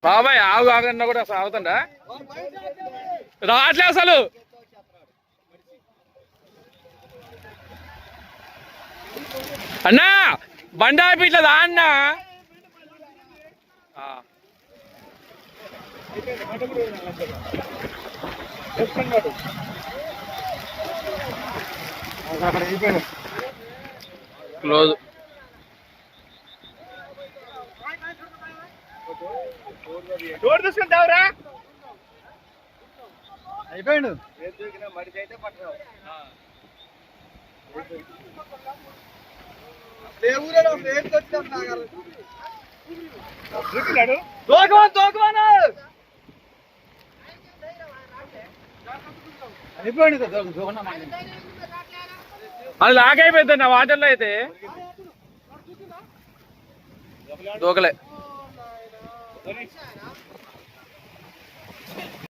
బాబాయ్ ఆగు ఆగన్నా కూడా అసలు ఆగుతుండా రావట్లే అసలు. అన్నా బండి ఆపిట్లేదా అన్నా? క్లోజ్. డోర్ తీసుకుంటావురా? అయిపోయాడు. అది లాక్ అయిపోయింది నా వాటర్లో అయితే దూకలే.